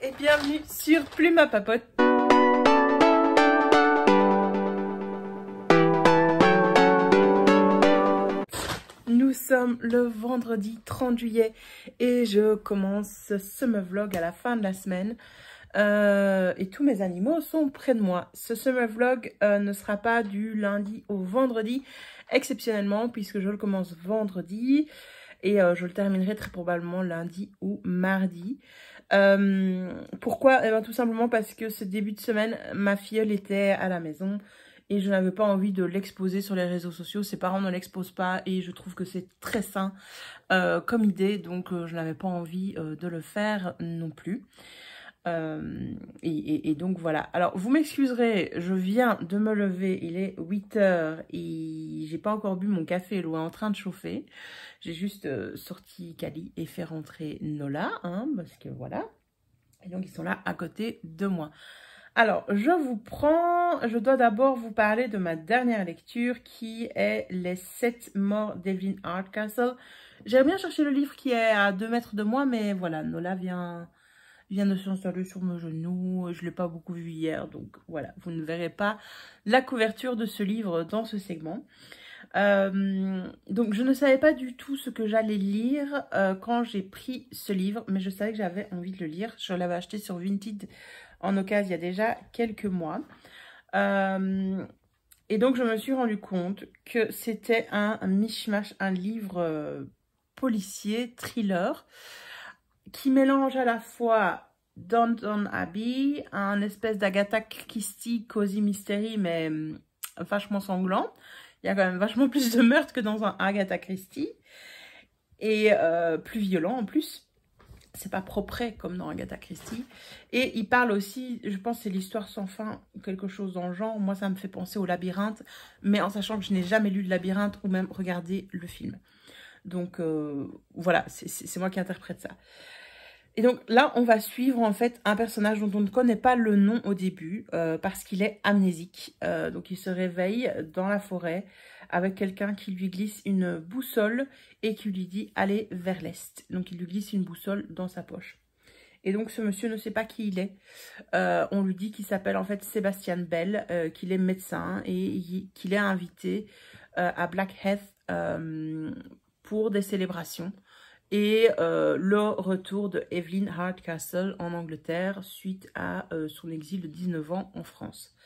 et bienvenue sur Plume à Papote. Nous sommes le vendredi 30 juillet et je commence ce vlog à la fin de la semaine. Et tous mes animaux sont près de moi. Ce summer vlog ne sera pas du lundi au vendredi, exceptionnellement, puisque je le commence vendredi et je le terminerai très probablement lundi ou mardi. Pourquoi? Eh bien, tout simplement parce que ce début de semaine, ma filleule était à la maison et je n'avais pas envie de l'exposer sur les réseaux sociaux. Ses parents ne l'exposent pas et je trouve que c'est très sain comme idée, donc je n'avais pas envie de le faire non plus. Et donc voilà. Alors vous m'excuserez, je viens de me lever, il est 8 h et j'ai pas encore bu mon café, l'eau est en train de chauffer. J'ai juste sorti Kali et fait rentrer Nola, hein, parce que voilà. Et donc ils sont là à côté de moi. Alors je dois d'abord vous parler de ma dernière lecture qui est Les 7 morts d'Evelyn Hardcastle. J'aimerais bien chercher le livre qui est à 2 mètres de moi, mais voilà, Nola vient de s'installer sur mes genoux. Je ne l'ai pas beaucoup vu hier, donc voilà, vous ne verrez pas la couverture de ce livre dans ce segment. Donc je ne savais pas du tout ce que j'allais lire quand j'ai pris ce livre, mais je savais que j'avais envie de le lire. Je l'avais acheté sur Vinted en occasion il y a déjà quelques mois. Et donc je me suis rendu compte que c'était un mishmash, un livre policier, thriller, qui mélange à la fois Downton Abbey, un espèce d'Agatha Christie Cozy Mystery, mais vachement sanglant. Il y a quand même vachement plus de meurtres que dans un Agatha Christie. Et plus violent en plus. C'est pas propre comme dans Agatha Christie. Et il parle aussi, je pense que c'est l'histoire sans fin, quelque chose dans le genre. Moi, ça me fait penser au Labyrinthe, mais en sachant que je n'ai jamais lu le Labyrinthe ou même regardé le film. Donc voilà, c'est moi qui interprète ça. Et donc là, on va suivre en fait un personnage dont on ne connaît pas le nom au début parce qu'il est amnésique. Donc il se réveille dans la forêt avec quelqu'un qui lui glisse une boussole et qui lui dit « Allez vers l'est ». Donc il lui glisse une boussole dans sa poche. Et donc ce monsieur ne sait pas qui il est. On lui dit qu'il s'appelle en fait Sébastien Bell, qu'il est médecin et qu'il est invité à Blackheath pour des célébrations. Et le retour de Evelyn Hardcastle en Angleterre suite à son exil de 19 ans en France.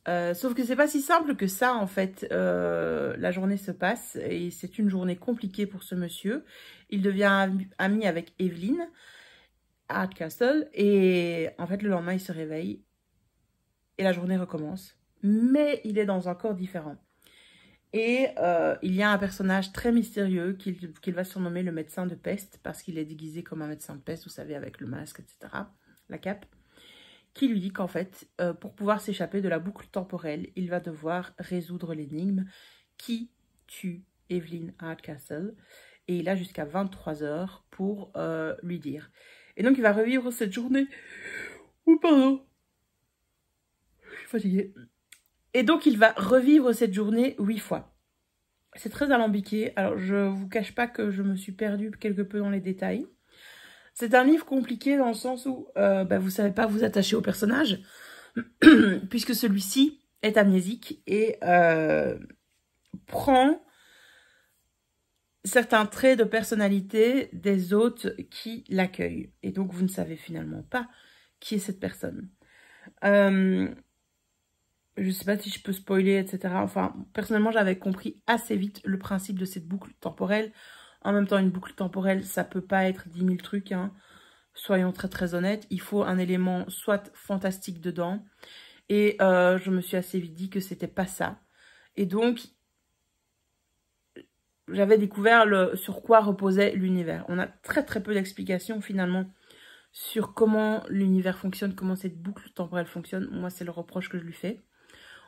Sauf que c'est pas si simple que ça en fait. La journée se passe et c'est une journée compliquée pour ce monsieur. Il devient ami avec Evelyn Hardcastle et en fait le lendemain il se réveille et la journée recommence. Mais il est dans un corps différent. Et il y a un personnage très mystérieux qu'il va surnommer le médecin de peste parce qu'il est déguisé comme un médecin de peste, vous savez, avec le masque, etc., la cape, qui lui dit qu'en fait, pour pouvoir s'échapper de la boucle temporelle, il va devoir résoudre l'énigme qui tue Evelyn Hardcastle. Et il a jusqu'à 23 h pour lui dire. Et donc, il va revivre cette journée. Oh, pardon. Je suis fatiguée. Et donc, il va revivre cette journée 8 fois. C'est très alambiqué. Alors, je ne vous cache pas que je me suis perdue quelque peu dans les détails. C'est un livre compliqué dans le sens où vous ne savez pas vous attacher au personnage, puisque celui-ci est amnésique et prend certains traits de personnalité des hôtes qui l'accueillent. Et donc, vous ne savez finalement pas qui est cette personne. Je ne sais pas si je peux spoiler, etc. Enfin, personnellement, j'avais compris assez vite le principe de cette boucle temporelle. En même temps, une boucle temporelle, ça peut pas être 10 000 trucs. Hein. Soyons très très honnêtes. Il faut un élément soit fantastique dedans. Et je me suis assez vite dit que c'était pas ça. Et donc, j'avais découvert sur quoi reposait l'univers. On a très très peu d'explications finalement sur comment l'univers fonctionne, comment cette boucle temporelle fonctionne. Moi, c'est le reproche que je lui fais.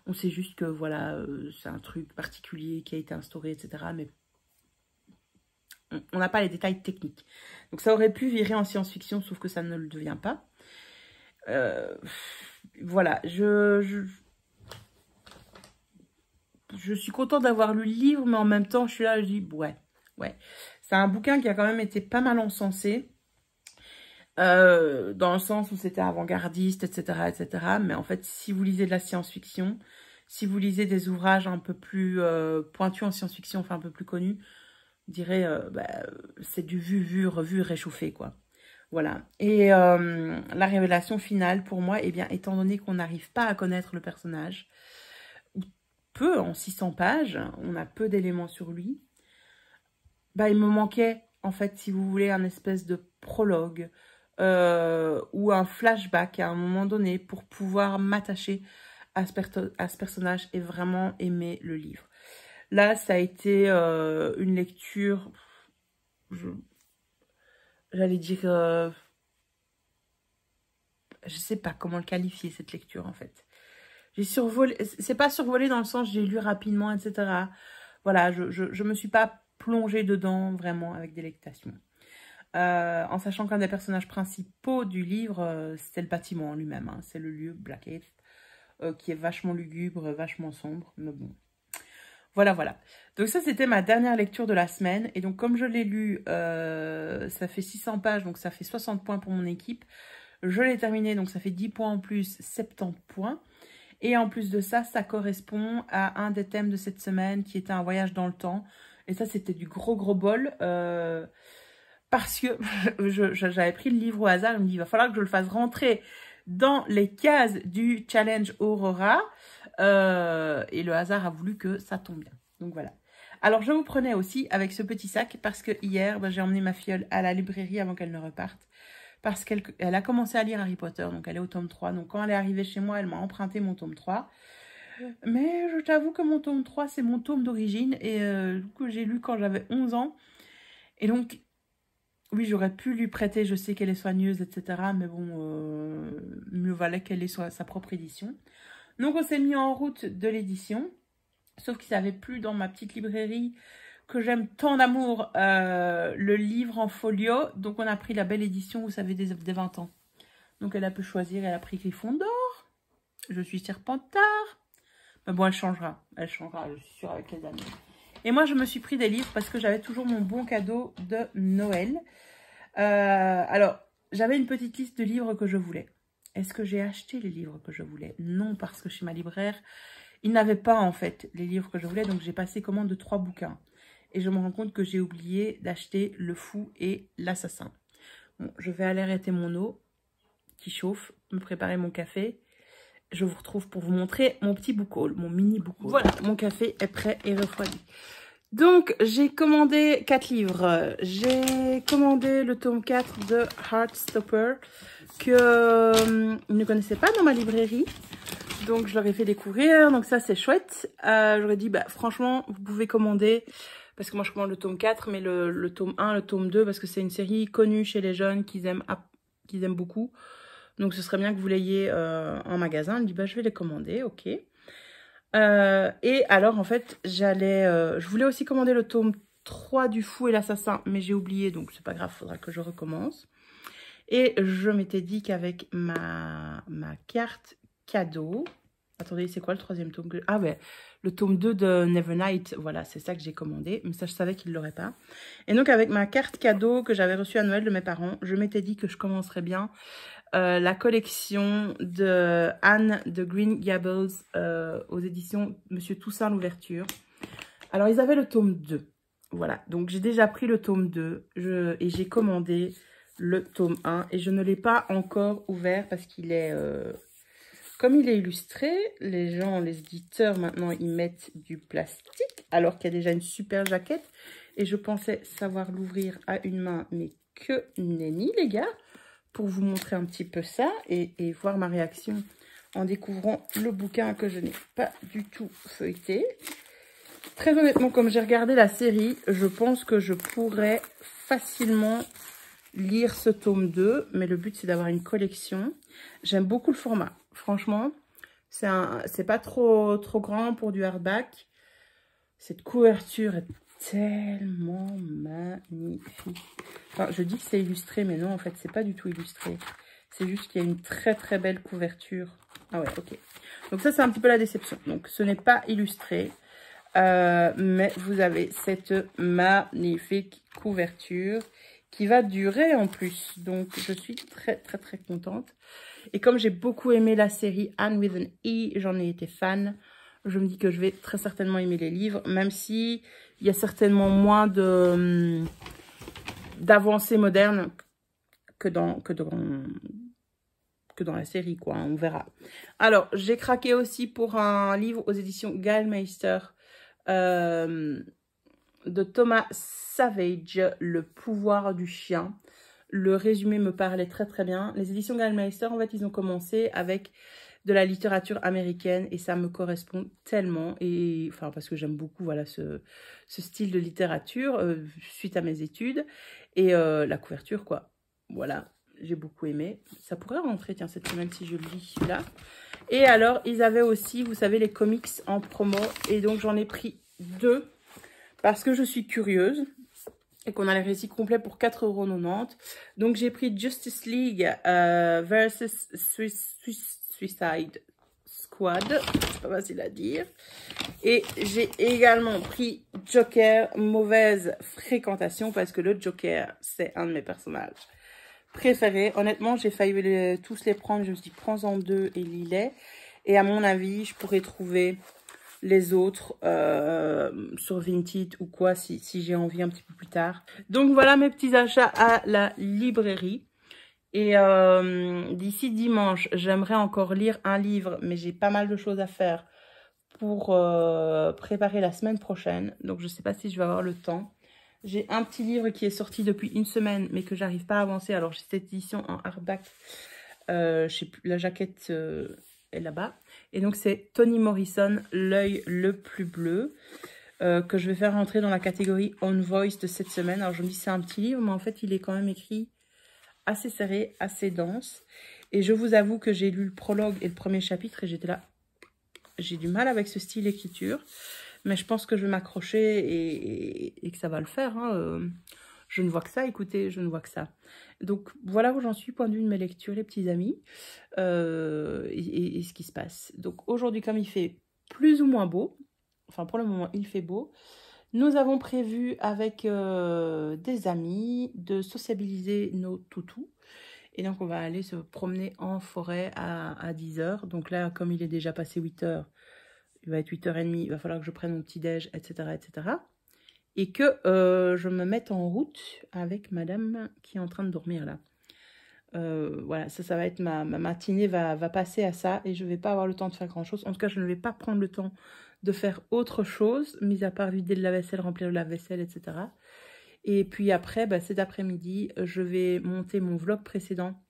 On sait juste que voilà, c'est un truc particulier qui a été instauré, etc. Mais on n'a pas les détails techniques. Donc ça aurait pu virer en science-fiction, sauf que ça ne le devient pas. Voilà, je suis contente d'avoir lu le livre, mais en même temps, je suis là, je dis, ouais. C'est un bouquin qui a quand même été pas mal encensé. dans le sens où c'était avant-gardiste, etc., etc. Mais en fait, si vous lisez de la science-fiction, si vous lisez des ouvrages un peu plus pointus en science-fiction, enfin un peu plus connus, je dirais, c'est du vu, revu, réchauffé, quoi. Voilà. Et la révélation finale, pour moi, eh bien, étant donné qu'on n'arrive pas à connaître le personnage, ou peu, en 600 pages, on a peu d'éléments sur lui, bah, il me manquait, en fait, si vous voulez, un espèce de prologue ou un flashback à un moment donné pour pouvoir m'attacher à ce personnage et vraiment aimer le livre. Là, ça a été une lecture, j'allais dire, je sais pas comment le qualifier, cette lecture, en fait. J'ai survolé, c'est pas survolé dans le sens j'ai lu rapidement, etc. Voilà, je me suis pas plongée dedans vraiment avec délectation. En sachant qu'un des personnages principaux du livre, c'était le bâtiment en lui-même. Hein, c'est le lieu Blackheath, qui est vachement lugubre, vachement sombre. Mais bon, voilà, voilà. Donc ça, c'était ma dernière lecture de la semaine. Et donc, comme je l'ai lu, ça fait 600 pages, donc ça fait 60 points pour mon équipe. Je l'ai terminé, donc ça fait 10 points en plus, 70 points. Et en plus de ça, ça correspond à un des thèmes de cette semaine, qui était un voyage dans le temps. Et ça, c'était du gros bol. Parce que j'avais pris le livre au hasard. Il me dit, il va falloir que je le fasse rentrer dans les cases du challenge Aurora. Et le hasard a voulu que ça tombe bien. Donc voilà. Alors, je vous prenais aussi avec ce petit sac parce que hier, j'ai emmené ma filleule à la librairie avant qu'elle ne reparte. Parce qu'elle a commencé à lire Harry Potter, donc elle est au tome 3. Donc quand elle est arrivée chez moi, elle m'a emprunté mon tome 3. Mais je t'avoue que mon tome 3, c'est mon tome d'origine et que j'ai lu quand j'avais 11 ans. Et donc, oui, j'aurais pu lui prêter, je sais qu'elle est soigneuse, etc. Mais bon, mieux valait qu'elle ait sa propre édition. Donc on s'est mis en route de l'édition. Sauf qu'il ne savait plus dans ma petite librairie que j'aime tant d'amour le livre en folio. Donc, on a pris la belle édition, vous savez, des 20 ans. Donc, elle a pu choisir, elle a pris Gryffondor. Je suis Serpentard. Mais bon, elle changera, je suis sûre, avec les années. Et moi, je me suis pris des livres parce que j'avais toujours mon bon cadeau de Noël. Alors, j'avais une petite liste de livres que je voulais. Est-ce que j'ai acheté les livres que je voulais? Non, parce que chez ma libraire, il n'avait pas, en fait, les livres que je voulais. Donc, j'ai passé commande de 3 bouquins. Et je me rends compte que j'ai oublié d'acheter Le Fou et l'Assassin. Bon, je vais aller arrêter mon eau qui chauffe, me préparer mon café. Je vous retrouve pour vous montrer mon petit book haul, mon mini book haul. Voilà, mon café est prêt et refroidi. Donc, j'ai commandé 4 livres. J'ai commandé le tome 4 de Heartstopper que je ne connaissais pas dans ma librairie. Donc, je leur ai fait découvrir. Donc, ça, c'est chouette. J'aurais dit, bah, franchement, vous pouvez commander. Parce que moi, je commande le tome 4, mais le tome 1, le tome 2, parce que c'est une série connue chez les jeunes qu'ils aiment beaucoup. Donc, ce serait bien que vous l'ayez en magasin. Elle me dit, bah, je vais les commander, ok. Et alors, en fait, je voulais aussi commander le tome 3 du Fou et l'Assassin, mais j'ai oublié, donc c'est pas grave, il faudra que je recommence. Et je m'étais dit qu'avec ma carte cadeau... Attendez, c'est quoi le 3e tome? Ah ouais, le tome 2 de Nevernight, voilà, c'est ça que j'ai commandé. Mais ça, je savais qu'ils ne l'auraient pas. Et donc, avec ma carte cadeau que j'avais reçue à Noël de mes parents, je m'étais dit que je commencerais bien la collection de Anne de Green Gables aux éditions Monsieur Toussaint l'Ouverture. Alors, ils avaient le tome 2. Voilà, donc j'ai déjà pris le tome 2 et j'ai commandé le tome 1. Et je ne l'ai pas encore ouvert parce qu'il est... Comme il est illustré, les éditeurs, maintenant, ils mettent du plastique, alors qu'il y a déjà une super jaquette. Et je pensais savoir l'ouvrir à une main, mais que nenni, les gars, pour vous montrer un petit peu ça et voir ma réaction en découvrant le bouquin que je n'ai pas du tout feuilleté. Très honnêtement, comme j'ai regardé la série, je pense que je pourrais facilement lire ce tome 2, mais le but, c'est d'avoir une collection. J'aime beaucoup le format. Franchement, c'est pas trop grand pour du hardback. Cette couverture est tellement magnifique. Enfin, je dis que c'est illustré, mais non, en fait, c'est pas du tout illustré. C'est juste qu'il y a une très belle couverture. Ah ouais, ok. Donc ça, c'est un petit peu la déception. Donc, ce n'est pas illustré, mais vous avez cette magnifique couverture qui va durer en plus. Donc, je suis très, très, très contente. Et comme j'ai beaucoup aimé la série Anne with an E, j'en ai été fan. Je me dis que je vais très certainement aimer les livres, même si il y a certainement moins d'avancées modernes que dans la série, quoi. On verra. Alors, j'ai craqué aussi pour un livre aux éditions Gallmeister de Thomas Savage, Le pouvoir du chien. Le résumé me parlait très très bien. Les éditions Gallmeister, en fait, ils ont commencé avec de la littérature américaine et ça me correspond tellement. Et enfin, parce que j'aime beaucoup, voilà, ce style de littérature suite à mes études et la couverture, quoi. Voilà, j'ai beaucoup aimé. Ça pourrait rentrer, tiens, cette semaine si je le lis là. Et alors, ils avaient aussi, vous savez, les comics en promo et donc j'en ai pris 2 parce que je suis curieuse. Et qu'on a les récits complets pour 4,90 €. Donc, j'ai pris Justice League versus Suicide Squad. C'est pas facile à dire. Et j'ai également pris Joker, mauvaise fréquentation, parce que le Joker, c'est un de mes personnages préférés. Honnêtement, j'ai failli tous les prendre. Je me suis dit, prends-en 2 et lis-les. Et à mon avis, je pourrais trouver les autres sur Vinted ou quoi si j'ai envie un petit peu plus tard. Donc voilà mes petits achats à la librairie. Et d'ici dimanche, j'aimerais encore lire un livre, mais j'ai pas mal de choses à faire pour préparer la semaine prochaine. Donc je sais pas si je vais avoir le temps. J'ai un petit livre qui est sorti depuis une semaine, mais que j'arrive pas à avancer. Alors j'ai cette édition en hardback. Je sais plus, la jaquette est là-bas. Et donc, c'est Toni Morrison, L'œil le plus bleu, que je vais faire rentrer dans la catégorie On Voice de cette semaine. Alors, je me dis c'est un petit livre, mais en fait, il est quand même écrit assez serré, assez dense. Et je vous avoue que j'ai lu le prologue et le premier chapitre et j'étais là. J'ai du mal avec ce style d'écriture, mais je pense que je vais m'accrocher et que ça va le faire. Hein. Je ne vois que ça, écoutez, je ne vois que ça. Donc, voilà où j'en suis, point de vue de mes lectures, les petits amis, et ce qui se passe. Donc, aujourd'hui, comme il fait plus ou moins beau, enfin, pour le moment, il fait beau, nous avons prévu avec des amis de sociabiliser nos toutous. Et donc, on va aller se promener en forêt à 10 h. Donc là, comme il est déjà passé 8 h, il va être 8 h 30, il va falloir que je prenne mon petit-déj, etc., etc. Et que je me mette en route avec madame qui est en train de dormir là. Voilà, ça va être ma matinée va passer à ça et je ne vais pas avoir le temps de faire grand chose. En tout cas, je ne vais pas prendre le temps de faire autre chose, mis à part vider le lave-vaisselle, remplir le lave-vaisselle, etc. Et puis après, bah, cet après-midi, je vais monter mon vlog précédent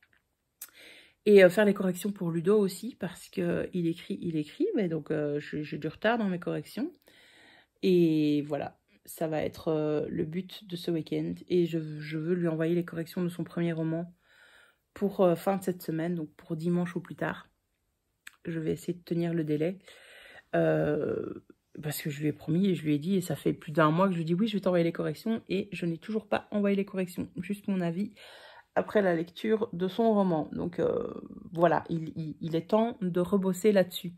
et faire les corrections pour Ludo aussi parce qu'il écrit, mais donc j'ai du retard dans mes corrections. Et voilà. Ça va être le but de ce week-end. Et je veux lui envoyer les corrections de son premier roman pour fin de cette semaine, donc pour dimanche ou plus tard. Je vais essayer de tenir le délai. Parce que je lui ai promis et je lui ai dit, et ça fait plus d'1 mois que je lui dis oui, je vais t'envoyer les corrections. Et je n'ai toujours pas envoyé les corrections. Juste mon avis après la lecture de son roman. Donc voilà, il est temps de rebosser là-dessus.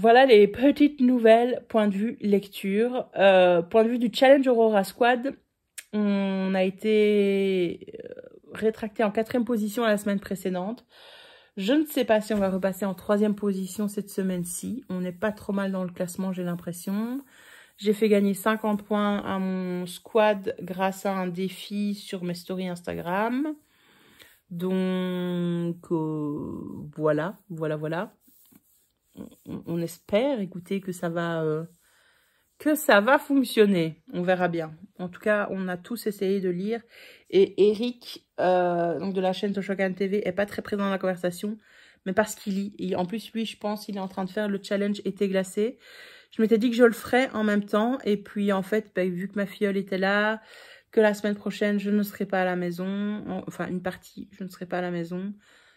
Voilà les petites nouvelles, point de vue lecture. Point de vue du Challenge Aurora Squad, on a été rétracté en 4e position la semaine précédente. Je ne sais pas si on va repasser en 3e position cette semaine-ci. On n'est pas trop mal dans le classement, j'ai l'impression. J'ai fait gagner 50 points à mon squad grâce à un défi sur mes stories Instagram. Donc, voilà. On espère, écoutez, que ça va fonctionner. On verra bien. En tout cas, on a tous essayé de lire. Et Eric, donc de la chaîne Toshokan TV, est pas très présent dans la conversation, mais parce qu'il lit. Et en plus, lui, je pense, il est en train de faire le challenge été glacé. Je m'étais dit que je le ferais en même temps. Et puis, en fait, bah, vu que ma filleule était là, que la semaine prochaine, je ne serai pas à la maison. Enfin, une partie, je ne serai pas à la maison.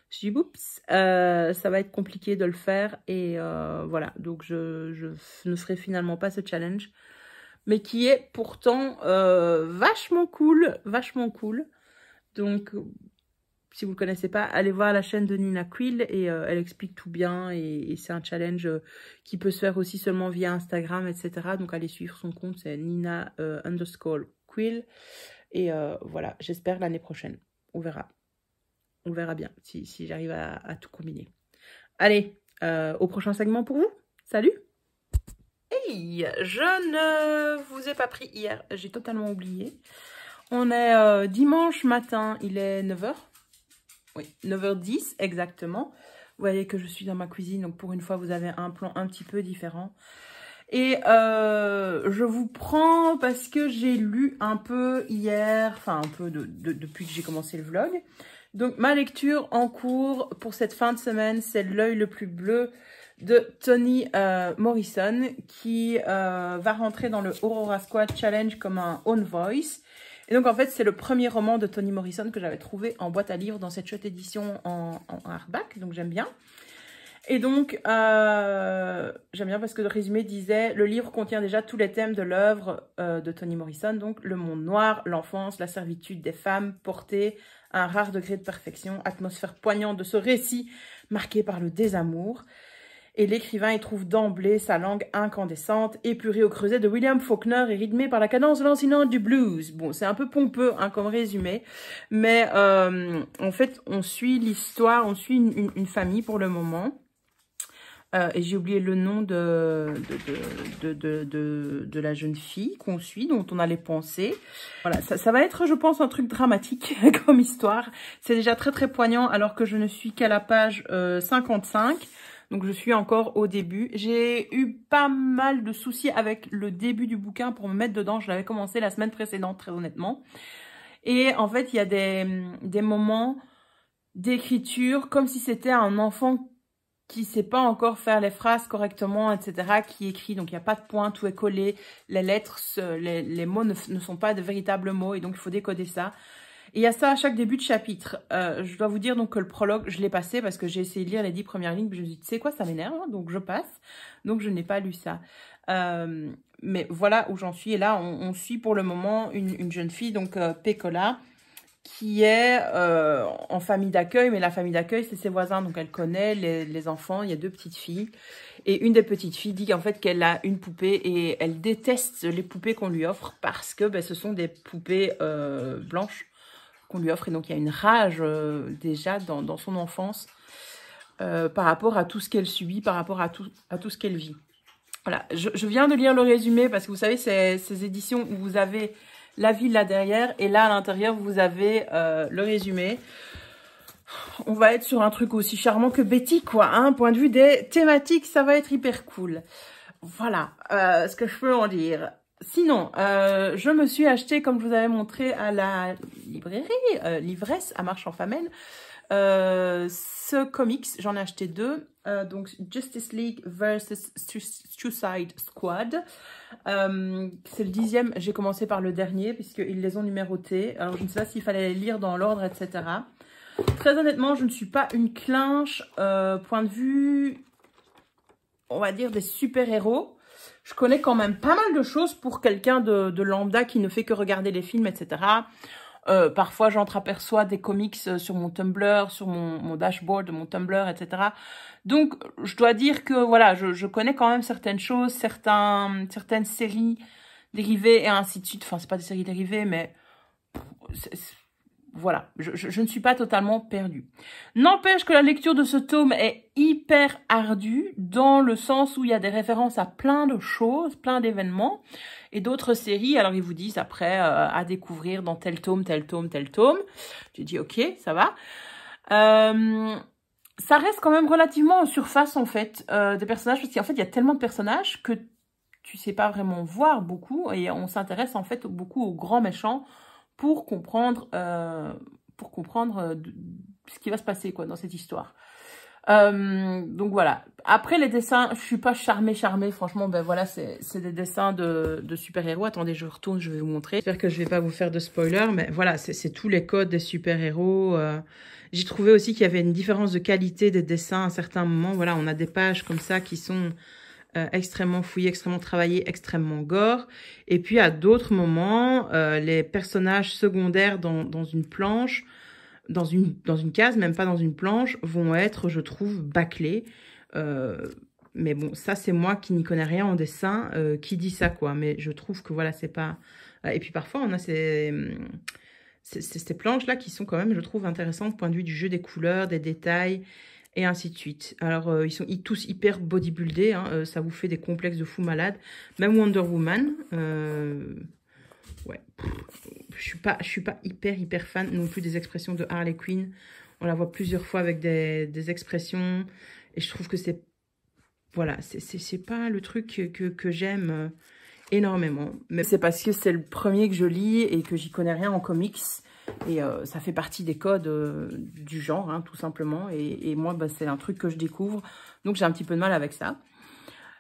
Je dis, oups, ça va être compliqué de le faire. Et voilà, donc je ne ferai finalement pas ce challenge. Mais qui est pourtant vachement cool. Donc, si vous ne le connaissez pas, allez voir la chaîne de Nina Quill. Et elle explique tout bien. Et c'est un challenge qui peut se faire aussi seulement via Instagram, etc. Donc, allez suivre son compte, c'est Nina_Quill. Et voilà, j'espère l'année prochaine. On verra. On verra bien si j'arrive à tout combiner. Allez, au prochain segment pour vous. Salut! Hey, je ne vous ai pas pris hier, j'ai totalement oublié. On est dimanche matin, il est 9h. Oui, 9h10 exactement. Vous voyez que je suis dans ma cuisine, donc pour une fois, vous avez un plan un petit peu différent. Et je vous prends parce que j'ai lu un peu hier, enfin un peu depuis que j'ai commencé le vlog. Donc ma lecture en cours pour cette fin de semaine, c'est L'œil le plus bleu de Toni Morrison qui va rentrer dans le Aurora Squad Challenge comme un own voice. Et donc en fait c'est le premier roman de Toni Morrison que j'avais trouvé en boîte à livres dans cette chouette édition en hardback, donc j'aime bien. Et donc, j'aime bien parce que le résumé disait « Le livre contient déjà tous les thèmes de l'œuvre de Toni Morrison, donc le monde noir, l'enfance, la servitude des femmes, portée à un rare degré de perfection, atmosphère poignante de ce récit marqué par le désamour. » Et l'écrivain y trouve d'emblée sa langue incandescente, épurée au creuset de William Faulkner et rythmée par la cadence lancinante du blues. Bon, c'est un peu pompeux hein, comme résumé, mais en fait, on suit l'histoire, on suit une famille pour le moment. Et j'ai oublié le nom de la jeune fille qu'on suit, dont on a les pensées. Voilà, ça va être, je pense, un truc dramatique comme histoire. C'est déjà très très poignant alors que je ne suis qu'à la page 55. Donc je suis encore au début. J'ai eu pas mal de soucis avec le début du bouquin pour me mettre dedans. Je l'avais commencé la semaine précédente, très honnêtement. Et en fait, il y a des moments d'écriture comme si c'était un enfant qui sait pas encore faire les phrases correctement, etc., qui écrit. Donc, il n'y a pas de point, tout est collé. Les lettres, les mots ne sont pas de véritables mots et donc il faut décoder ça. Et il y a ça à chaque début de chapitre. Je dois vous dire donc que le prologue, je l'ai passé parce que j'ai essayé de lire les 10 premières lignes. Puis je me suis dit, tu sais quoi, ça m'énerve, hein, donc je passe. Donc, je n'ai pas lu ça. Mais voilà où j'en suis. Et là, on suit pour le moment une jeune fille, donc Pécola, qui est en famille d'accueil, mais la famille d'accueil, c'est ses voisins, donc elle connaît les enfants, il y a 2 petites filles, et une des petites filles dit qu'en fait qu'elle a une poupée, et elle déteste les poupées qu'on lui offre, parce que ce sont des poupées blanches qu'on lui offre, et donc il y a une rage déjà dans son enfance, par rapport à tout ce qu'elle subit, par rapport à tout ce qu'elle vit. Voilà, je viens de lire le résumé, parce que vous savez, ces éditions où vous avez la ville là derrière et là à l'intérieur vous avez le résumé. On va être sur un truc aussi charmant que Betty quoi, hein, point de vue des thématiques, ça va être hyper cool. Voilà ce que je peux en dire. Sinon, je me suis acheté, comme je vous avais montré à la librairie, l'ivresse à Marchand-Famenne, ce comics, j'en ai acheté 2, donc Justice League versus Suicide Squad. C'est le 10e, j'ai commencé par le dernier puisqu'ils les ont numérotés. Alors je ne sais pas s'il fallait les lire dans l'ordre, etc. Très honnêtement, je ne suis pas une clinche point de vue, on va dire, des super-héros. Je connais quand même pas mal de choses pour quelqu'un de lambda qui ne fait que regarder les films, etc. Parfois, j'entreaperçois des comics sur mon Tumblr, sur mon dashboard de mon Tumblr, etc. Donc, je dois dire que voilà, je connais quand même certaines choses, certaines séries dérivées et ainsi de suite. Enfin, c'est pas des séries dérivées, mais voilà, je ne suis pas totalement perdue. N'empêche que la lecture de ce tome est hyper ardue, dans le sens où il y a des références à plein de choses, plein d'événements, et d'autres séries. Alors, ils vous disent après à découvrir dans tel tome, tel tome, tel tome. J'ai dit, ok, ça va. Ça reste quand même relativement en surface, en fait, des personnages, parce qu'en fait, il y a tellement de personnages que tu sais pas vraiment voir beaucoup, et on s'intéresse en fait beaucoup aux grands méchants, pour comprendre ce qui va se passer quoi dans cette histoire. Donc voilà. Après les dessins, je suis pas charmée. Franchement, ben voilà, c'est des dessins de super-héros. Attendez, je retourne, je vais vous montrer. J'espère que je vais pas vous faire de spoiler, mais voilà, c'est tous les codes des super-héros. J'ai trouvé aussi qu'il y avait une différence de qualité des dessins à certains moments. Voilà, on a des pages comme ça qui sont extrêmement fouillé, extrêmement travaillé, extrêmement gore. Et puis à d'autres moments, les personnages secondaires dans une planche, dans une case, même pas dans une planche, vont être, je trouve, bâclés. Mais bon, ça c'est moi qui n'y connais rien en dessin qui dit ça quoi. Mais je trouve que voilà, c'est pas Et puis parfois, on a ces planches-là qui sont quand même, je trouve, intéressantes du point de vue du jeu des couleurs, des détails, et ainsi de suite. Alors, ils sont tous hyper bodybuildés, hein, ça vous fait des complexes de fou malade. Même Wonder Woman, ouais, je suis pas hyper fan non plus des expressions de Harley Quinn. On la voit plusieurs fois avec des expressions, et je trouve que c'est, voilà, c'est pas le truc que j'aime énormément. Mais c'est parce que c'est le premier que je lis et que j'y connais rien en comics. Et ça fait partie des codes du genre, hein, tout simplement. Et moi, bah, c'est un truc que je découvre. Donc, j'ai un petit peu de mal avec ça.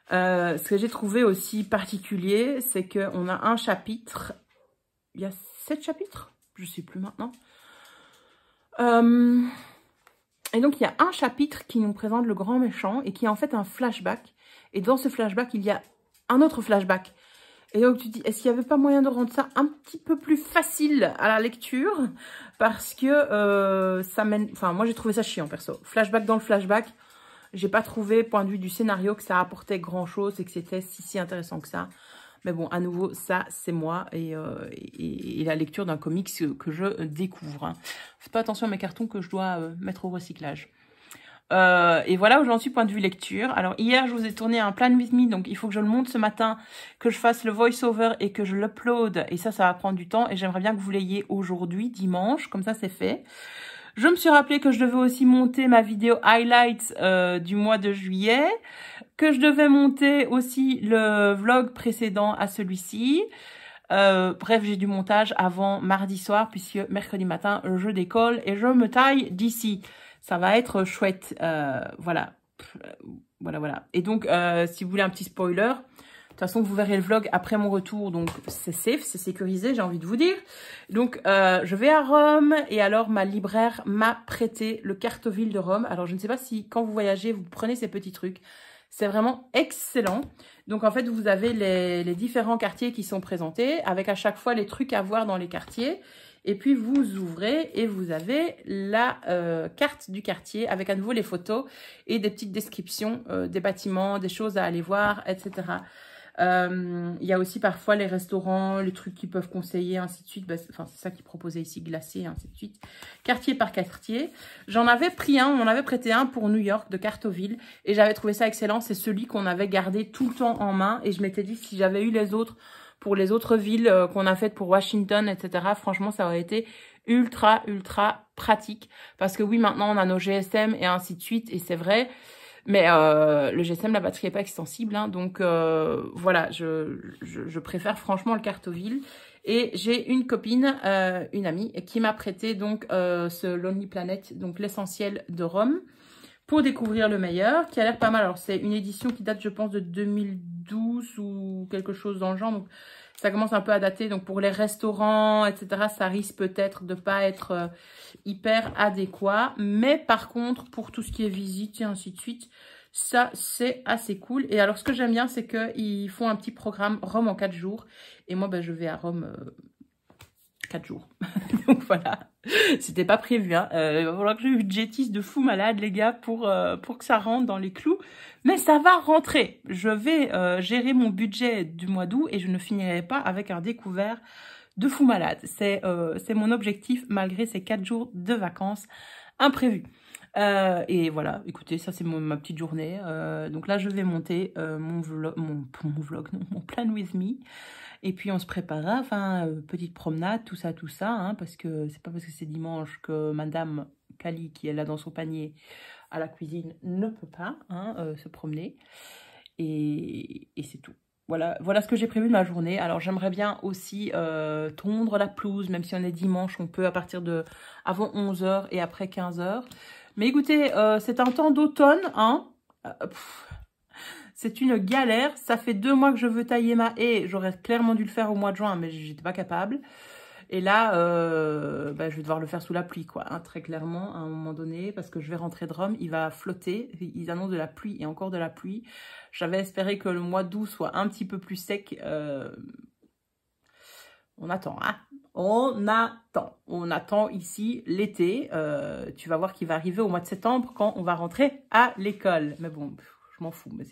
Ce que j'ai trouvé aussi particulier, c'est qu'on a un chapitre. Il y a 7 chapitres? Je sais plus maintenant. Et donc, il y a un chapitre qui nous présente le grand méchant et qui est en fait un flashback. Et dans ce flashback, il y a un autre flashback. Et donc, tu te dis, est-ce qu'il n'y avait pas moyen de rendre ça un petit peu plus facile à la lecture? Parce que ça mène... Enfin, moi, j'ai trouvé ça chiant, perso. Flashback dans le flashback, j'ai pas trouvé, point de vue du scénario, que ça apportait grand-chose et que c'était si intéressant que ça. Mais bon, à nouveau, ça, c'est moi et la lecture d'un comics que je découvre. Hein. Faites pas attention à mes cartons que je dois mettre au recyclage. Et voilà où j'en suis point de vue lecture. Alors hier je vous ai tourné un Plan With Me, donc il faut que je le monte ce matin, que je fasse le voice-over et que je l'upload. Et ça va prendre du temps et j'aimerais bien que vous l'ayez aujourd'hui, dimanche, comme ça c'est fait. Je me suis rappelé que je devais aussi monter ma vidéo highlights du mois de juillet, que je devais monter aussi le vlog précédent à celui-ci. Bref, j'ai du montage avant mardi soir puisque mercredi matin je décolle et je me taille d'ici. Ça va être chouette. Voilà. Voilà. Et donc, si vous voulez un petit spoiler, de toute façon, vous verrez le vlog après mon retour. Donc, c'est safe, c'est sécurisé, j'ai envie de vous dire. Donc, je vais à Rome. Et alors, ma libraire m'a prêté le Cartoville de Rome. Alors, je ne sais pas si, quand vous voyagez, vous prenez ces petits trucs. C'est vraiment excellent. Donc, en fait, vous avez les différents quartiers qui sont présentés, avec à chaque fois les trucs à voir dans les quartiers. Et puis, vous ouvrez et vous avez la carte du quartier avec à nouveau les photos et des petites descriptions des bâtiments, des choses à aller voir, etc. Il y a aussi parfois les restaurants, les trucs qu'ils peuvent conseiller, ainsi de suite. Bah, enfin, c'est ça qu'ils proposaient ici, glacé, ainsi de suite. Quartier par quartier. J'en avais pris un, on m'en avait prêté un pour New York, de Cartoville. Et j'avais trouvé ça excellent. C'est celui qu'on avait gardé tout le temps en main. Et je m'étais dit, si j'avais eu les autres... Pour les autres villes qu'on a faites pour Washington, etc. Franchement, ça aurait été ultra pratique. Parce que oui, maintenant, on a nos GSM et ainsi de suite. Et c'est vrai. Mais le GSM, la batterie n'est pas extensible. Hein, donc, voilà, je préfère franchement le Cartoville. Et j'ai une copine, une amie, qui m'a prêté donc ce Lonely Planet, donc l'essentiel de Rome, pour découvrir le meilleur, qui a l'air pas mal. Alors, c'est une édition qui date, je pense, de 2012 ou quelque chose dans le genre. Donc, ça commence un peu à dater. Donc, pour les restaurants, etc., ça risque peut-être de pas être hyper adéquat. Mais par contre, pour tout ce qui est visite et ainsi de suite, ça, c'est assez cool. Et alors, ce que j'aime bien, c'est qu'ils font un petit programme Rome en 4 jours. Et moi, ben, je vais à Rome... 4 jours. Donc voilà, c'était pas prévu. Hein. Il va falloir que je budgétise de fou malade, les gars, pour que ça rentre dans les clous. Mais ça va rentrer. Je vais gérer mon budget du mois d'août et je ne finirai pas avec un découvert de fou malade. C'est mon objectif malgré ces 4 jours de vacances imprévus. Et voilà, écoutez, ça c'est ma petite journée. Donc là, je vais monter mon vlog, mon Plan With Me. Et puis on se préparera, enfin, petite promenade, tout ça, hein, parce que c'est pas parce que c'est dimanche que Madame Kali, qui est là dans son panier à la cuisine, ne peut pas se promener. Et c'est tout. Voilà ce que j'ai prévu de ma journée. Alors j'aimerais bien aussi tondre la pelouse, même si on est dimanche, on peut à partir de avant 11 h et après 15 h. Mais écoutez, c'est un temps d'automne, hein. C'est une galère. Ça fait 2 mois que je veux tailler ma haie. J'aurais clairement dû le faire au mois de juin, mais j'étais pas capable. Et là, je vais devoir le faire sous la pluie, quoi. Hein, très clairement, à un moment donné, parce que je vais rentrer de Rome. Il va flotter. Ils annoncent de la pluie et encore de la pluie. J'avais espéré que le mois d'août soit un petit peu plus sec. On attend, hein. On attend ici l'été. Tu vas voir qu'il va arriver au mois de septembre quand on va rentrer à l'école. Mais bon, je m'en fous. Mais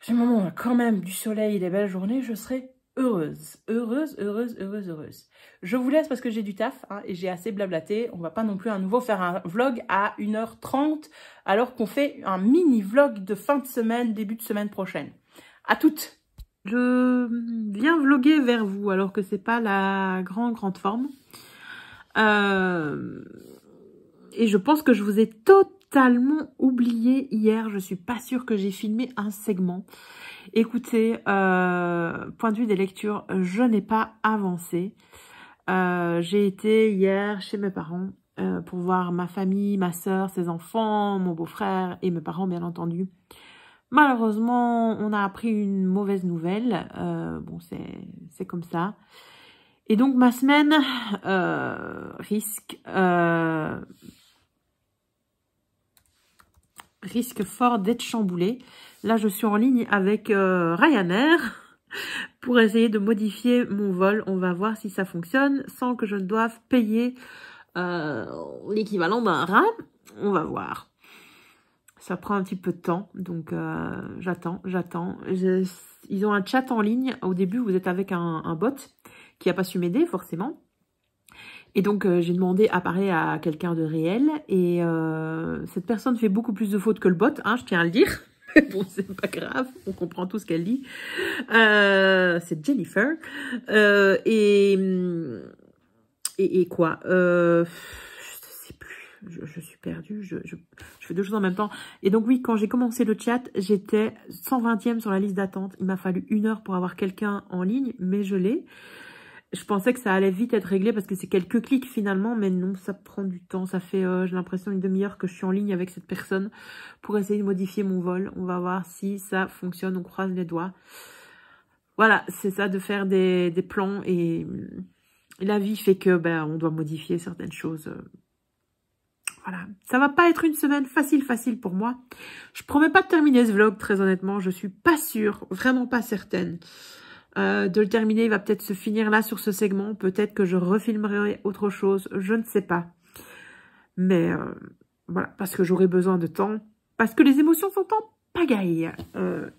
du moment où on a quand même du soleil et des belles journées, je serai heureuse. Heureuse. Je vous laisse parce que j'ai du taf hein, et j'ai assez blablaté. On va pas non plus à nouveau faire un vlog à 1h30 alors qu'on fait un mini vlog de fin de semaine, début de semaine prochaine. À toutes. Je viens vloguer vers vous alors que c'est pas la grande forme. Et je pense que je vous ai totalement oublié hier. Je suis pas sûre que j'ai filmé un segment. Écoutez, point de vue des lectures, je n'ai pas avancé. J'ai été hier chez mes parents pour voir ma famille, ma soeur, ses enfants, mon beau-frère et mes parents bien entendu. Malheureusement, on a appris une mauvaise nouvelle. Bon, c'est comme ça. Et donc, ma semaine risque fort d'être chamboulée. Là, je suis en ligne avec Ryanair pour essayer de modifier mon vol. On va voir si ça fonctionne sans que je ne doive payer l'équivalent d'un rein. On va voir. Ça prend un petit peu de temps, donc j'attends. Ils ont un chat en ligne. Au début, vous êtes avec un bot qui n'a pas su m'aider, forcément. Et donc, j'ai demandé à parler à quelqu'un de réel. Et cette personne fait beaucoup plus de fautes que le bot, hein, je tiens à le dire. Bon, c'est pas grave, on comprend tout ce qu'elle dit. C'est Jennifer. Et quoi je suis perdue, je fais deux choses en même temps. Et donc oui, quand j'ai commencé le chat, j'étais 120e sur la liste d'attente. Il m'a fallu 1 heure pour avoir quelqu'un en ligne, mais je l'ai. Je pensais que ça allait vite être réglé parce que c'est quelques clics finalement, mais non, ça prend du temps. Ça fait, j'ai l'impression, une demi-heure que je suis en ligne avec cette personne pour essayer de modifier mon vol. On va voir si ça fonctionne, on croise les doigts. Voilà, c'est ça de faire des plans et la vie fait que on doit modifier certaines choses. Voilà, ça va pas être une semaine facile pour moi. Je promets pas de terminer ce vlog, très honnêtement. Je suis pas sûre, vraiment pas certaine de le terminer. Il va peut-être se finir là sur ce segment. Peut-être que je refilmerai autre chose, je ne sais pas. Mais voilà, parce que j'aurai besoin de temps. Parce que les émotions sont en pagaille.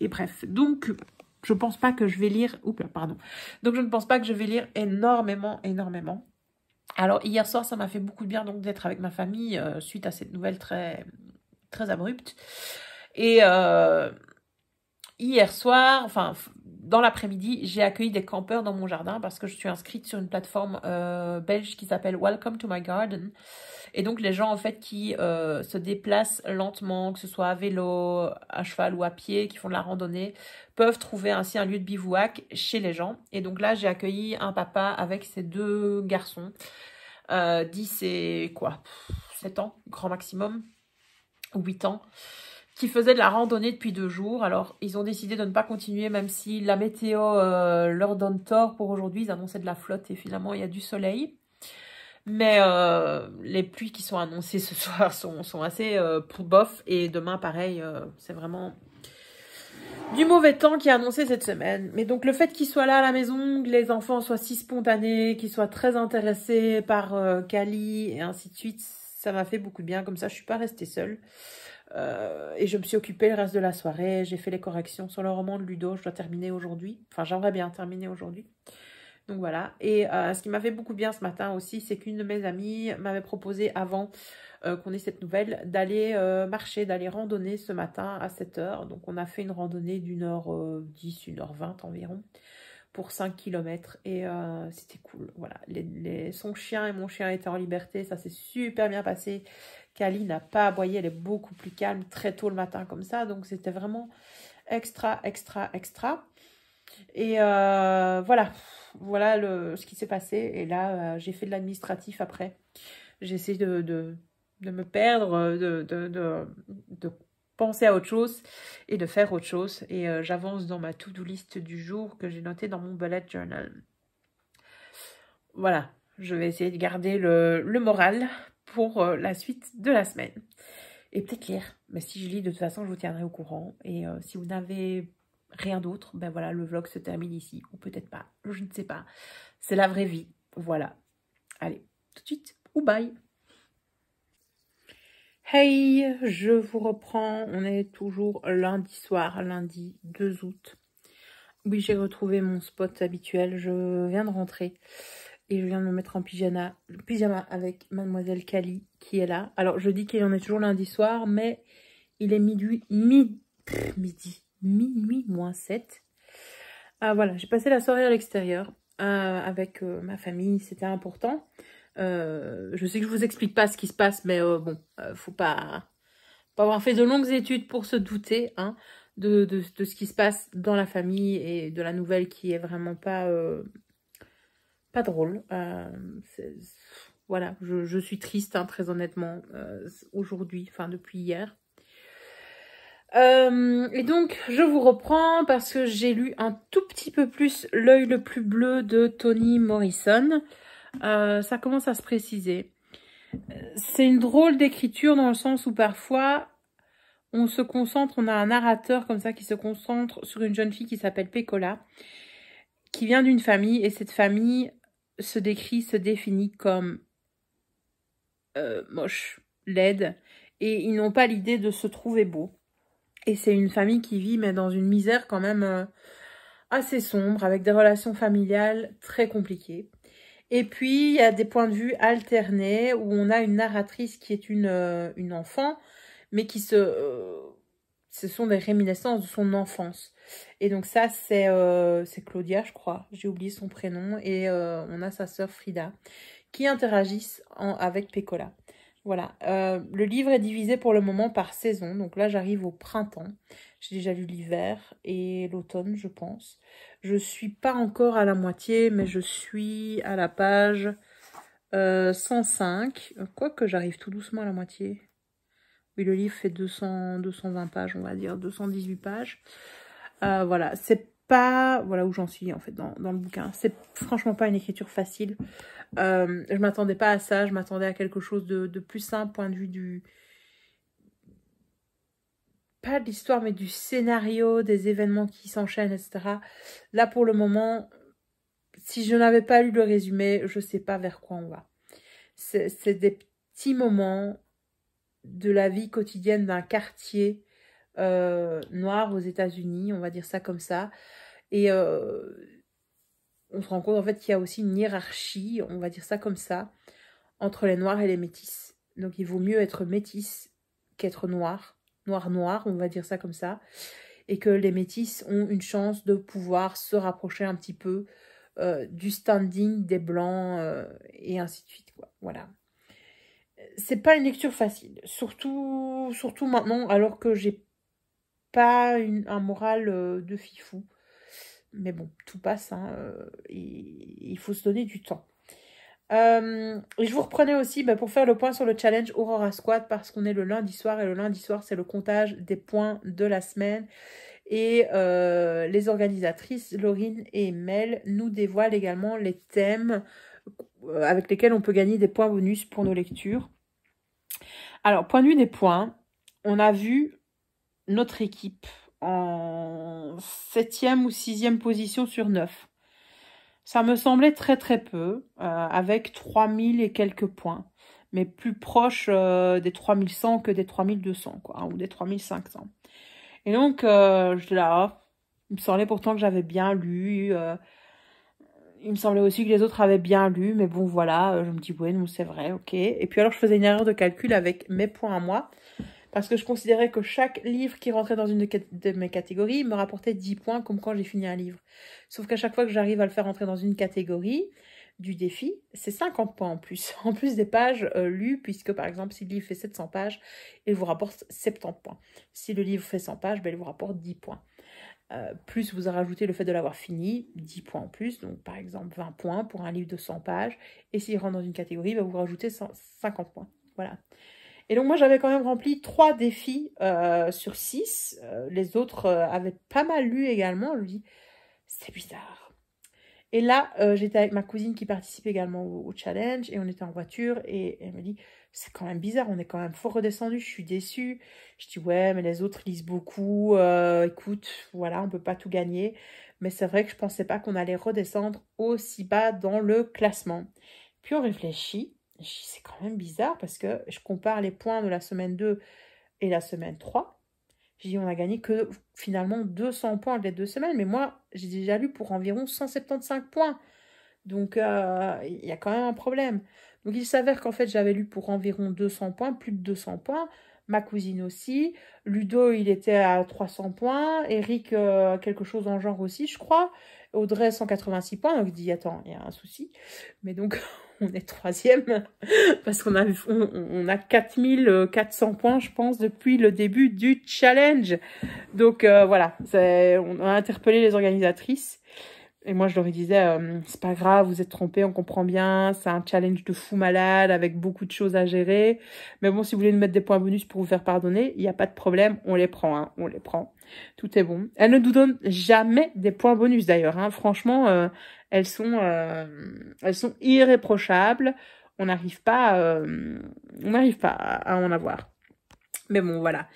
Et bref, donc je pense pas que je vais lire... Oups, pardon. Donc je ne pense pas que je vais lire énormément. Alors, hier soir, ça m'a fait beaucoup de bien donc d'être avec ma famille suite à cette nouvelle très abrupte. Et hier soir, enfin, dans l'après-midi, j'ai accueilli des campeurs dans mon jardin parce que je suis inscrite sur une plateforme belge qui s'appelle Welcome to my Garden. Et donc, les gens, en fait, qui se déplacent lentement, que ce soit à vélo, à cheval ou à pied, qui font de la randonnée, peuvent trouver ainsi un lieu de bivouac chez les gens. Et donc là, j'ai accueilli un papa avec ses 2 garçons, 10 et quoi, 7 ans, grand maximum, ou 8 ans, qui faisaient de la randonnée depuis 2 jours. Alors, ils ont décidé de ne pas continuer, même si la météo leur donne tort pour aujourd'hui. Ils annonçaient de la flotte et finalement, il y a du soleil. Mais les pluies qui sont annoncées ce soir sont assez bof. Et demain, pareil, c'est vraiment du mauvais temps qui est annoncé cette semaine. Mais donc, le fait qu'ils soient là à la maison, que les enfants soient si spontanés, qu'ils soient très intéressés par Kali et ainsi de suite, ça m'a fait beaucoup de bien. Comme ça, je suis pas restée seule. Et je me suis occupée le reste de la soirée. J'ai fait les corrections sur le roman de Ludo. Je dois terminer aujourd'hui. Enfin, j'aimerais bien terminer aujourd'hui. Donc voilà. Et ce qui m'a fait beaucoup bien ce matin aussi, c'est qu'une de mes amies m'avait proposé avant qu'on ait cette nouvelle d'aller marcher, d'aller randonner ce matin à 7 h. Donc on a fait une randonnée d'1h10, 1h20 environ pour 5 km et c'était cool. Voilà. Son chien et mon chien étaient en liberté, ça s'est super bien passé. Kali n'a pas aboyé, elle est beaucoup plus calme très tôt le matin comme ça. Donc c'était vraiment extra. Et voilà ce qui s'est passé. Et là, j'ai fait de l'administratif après. J'essaie de me perdre, de penser à autre chose et de faire autre chose. Et j'avance dans ma to-do list du jour que j'ai notée dans mon bullet journal. Voilà, je vais essayer de garder le moral pour la suite de la semaine. Et peut-être lire. Mais si je lis, de toute façon, je vous tiendrai au courant. Et si vous n'avez rien d'autre, ben voilà, le vlog se termine ici. Ou peut-être pas, je ne sais pas. C'est la vraie vie. Voilà. Allez, tout de suite, ou bye. Hey, je vous reprends. On est toujours lundi soir, lundi 2 août. Oui, j'ai retrouvé mon spot habituel. Je viens de rentrer et je viens de me mettre en pyjama avec Mademoiselle Kali qui est là. Alors, je dis qu'il en est toujours lundi soir, mais il est minuit moins 7. Voilà, j'ai passé la soirée à l'extérieur avec ma famille, c'était important. Je sais que je vous explique pas ce qui se passe, mais bon, faut pas avoir fait de longues études pour se douter hein, de ce qui se passe dans la famille et de la nouvelle qui est vraiment pas drôle. Voilà, je suis triste, hein, très honnêtement, aujourd'hui, enfin depuis hier. Et donc, je vous reprends parce que j'ai lu un tout petit peu plus L'œil le plus bleu de Toni Morrison. Ça commence à se préciser. C'est une drôle d'écriture dans le sens où parfois on se concentre, on a un narrateur comme ça qui se concentre sur une jeune fille qui s'appelle Pecola, qui vient d'une famille et cette famille se définit comme moche, laide et ils n'ont pas l'idée de se trouver beau. Et c'est une famille qui vit mais dans une misère quand même assez sombre avec des relations familiales très compliquées. Et puis, il y a des points de vue alternés où on a une narratrice qui est une enfant, mais qui ce sont des réminiscences de son enfance. Et donc ça, c'est Claudia, je crois. J'ai oublié son prénom. Et on a sa sœur Frida qui interagissent avec Pecola. Voilà. Le livre est divisé pour le moment par saison. Donc là, j'arrive au printemps. J'ai déjà lu l'hiver et l'automne, je pense. Je suis pas encore à la moitié, mais je suis à la page 105. Quoique j'arrive tout doucement à la moitié. Oui, le livre fait 220 pages, on va dire, 218 pages. Voilà, c'est pas... Voilà où j'en suis, en fait, dans le bouquin. C'est franchement pas une écriture facile. Je m'attendais pas à ça, je m'attendais à quelque chose de plus simple, point de vue du... Pas de l'histoire, mais du scénario, des événements qui s'enchaînent, etc. Là, pour le moment, si je n'avais pas lu le résumé, je sais pas vers quoi on va. C'est des petits moments de la vie quotidienne d'un quartier noir aux États-Unis, on va dire ça comme ça. Et on se rend compte en fait qu'il y a aussi une hiérarchie, on va dire ça comme ça, entre les noirs et les métis. Donc il vaut mieux être métis qu'être noir. Noir, on va dire ça comme ça. Et que les métis ont une chance de pouvoir se rapprocher un petit peu du standing des blancs et ainsi de suite, quoi. Voilà. C'est pas une lecture facile, surtout maintenant, alors que j'ai pas un moral de fifou. Mais bon, tout passe, hein, il faut se donner du temps. Et je vous reprenais aussi pour faire le point sur le challenge Aurora Squad parce qu'on est le lundi soir et le lundi soir c'est le comptage des points de la semaine et les organisatrices Laurine et Mel nous dévoilent également les thèmes avec lesquels on peut gagner des points bonus pour nos lectures. Alors, point de vue des points, on a vu notre équipe en 7e ou 6e position sur 9. Ça me semblait très très peu, avec 3000 et quelques points, mais plus proche des 3100 que des 3200, quoi, hein, ou des 3500. Et donc, j'étais là, il me semblait pourtant que j'avais bien lu, il me semblait aussi que les autres avaient bien lu, mais bon, voilà, je me dis, ouais, non, c'est vrai, ok. Et puis alors, je faisais une erreur de calcul avec mes points à moi, parce que je considérais que chaque livre qui rentrait dans une de mes catégories me rapportait 10 points, comme quand j'ai fini un livre. Sauf qu'à chaque fois que j'arrive à le faire entrer dans une catégorie du défi, c'est 50 points en plus. En plus des pages lues, puisque par exemple, si le livre fait 700 pages, il vous rapporte 70 points. Si le livre fait 100 pages, il vous rapporte 10 points. Plus vous rajoutez le fait de l'avoir fini, 10 points en plus, donc par exemple 20 points pour un livre de 100 pages. Et s'il rentre dans une catégorie, vous rajoutez 50 points. Voilà. Et donc moi j'avais quand même rempli 3 défis sur 6. Les autres avaient pas mal lu également. Je me dis, c'est bizarre. Et là, j'étais avec ma cousine qui participe également au challenge. Et on était en voiture. Et elle me dit, c'est quand même bizarre. On est quand même fort redescendu. Je suis déçue. Je dis, ouais, mais les autres lisent beaucoup. Écoute, voilà, on peut pas tout gagner. Mais c'est vrai que je pensais pas qu'on allait redescendre aussi bas dans le classement. Puis on réfléchit. C'est quand même bizarre parce que je compare les points de la semaine 2 et la semaine 3. Je dis, on a gagné que finalement 200 points les 2 semaines. Mais moi, j'ai déjà lu pour environ 175 points. Donc, il y a quand même un problème. Donc, il s'avère qu'en fait, j'avais lu pour environ 200 points, plus de 200 points. Ma cousine aussi. Ludo, il était à 300 points. Eric, quelque chose dans le genre aussi, je crois. Audrey, 186 points. Donc, je dis, attends, il y a un souci. Mais donc, on est troisième. Parce qu'on a 4400 points, je pense, depuis le début du challenge. Donc, voilà. On a interpellé les organisatrices. Et moi, je leur disais, c'est pas grave, vous êtes trompés, on comprend bien, c'est un challenge de fou malade avec beaucoup de choses à gérer. Mais bon, si vous voulez nous mettre des points bonus pour vous faire pardonner, il n'y a pas de problème, on les prend, hein, on les prend. Tout est bon. Elles ne nous donnent jamais des points bonus d'ailleurs, hein. Franchement, elles sont irréprochables. On n'arrive pas à en avoir. Mais bon, voilà.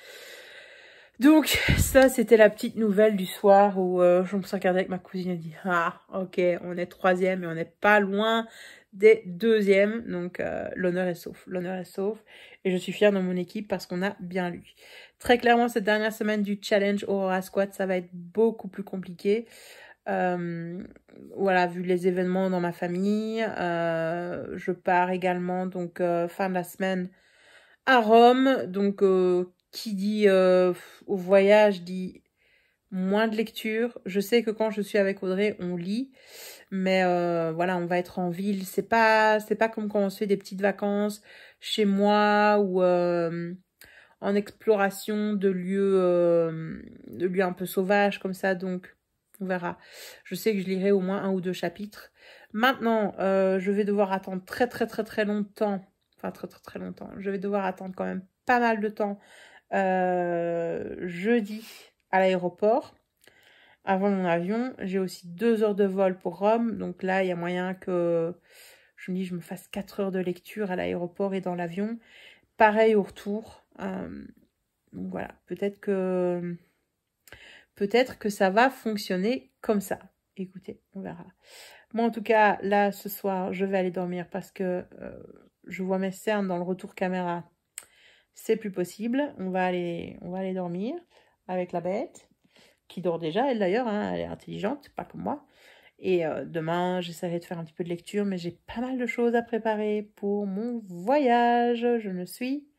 Donc, ça, c'était la petite nouvelle du soir où je me suis regardée avec ma cousine et dit « Ah, ok, on est troisième et on n'est pas loin des deuxièmes. » Donc, l'honneur est sauf. L'honneur est sauf. Et je suis fière de mon équipe parce qu'on a bien lu. Très clairement, cette dernière semaine du challenge Aurora Squad, ça va être beaucoup plus compliqué. Voilà, vu les événements dans ma famille. Je pars également, donc, fin de la semaine à Rome. Donc, qui dit au voyage dit moins de lecture. Je sais que quand je suis avec Audrey, on lit. Mais voilà, on va être en ville. C'est pas comme quand on se fait des petites vacances chez moi ou en exploration de lieux un peu sauvages comme ça. Donc, on verra. Je sais que je lirai au moins 1 ou 2 chapitres. Maintenant, je vais devoir attendre très très très très longtemps. Enfin, très très très longtemps. Je vais devoir attendre quand même pas mal de temps jeudi à l'aéroport avant mon avion. J'ai aussi 2 heures de vol pour Rome. Donc là, il y a moyen que je me fasse 4 heures de lecture à l'aéroport et dans l'avion. Pareil au retour. Donc voilà, peut-être que ça va fonctionner comme ça. Écoutez, on verra. Moi, en tout cas, là, ce soir, je vais aller dormir parce que je vois mes cernes dans le retour caméra. C'est plus possible. On va aller dormir avec la bête, qui dort déjà, elle d'ailleurs, hein, elle est intelligente, pas comme moi. Et demain, j'essaierai de faire un petit peu de lecture, mais j'ai pas mal de choses à préparer pour mon voyage. Je ne suis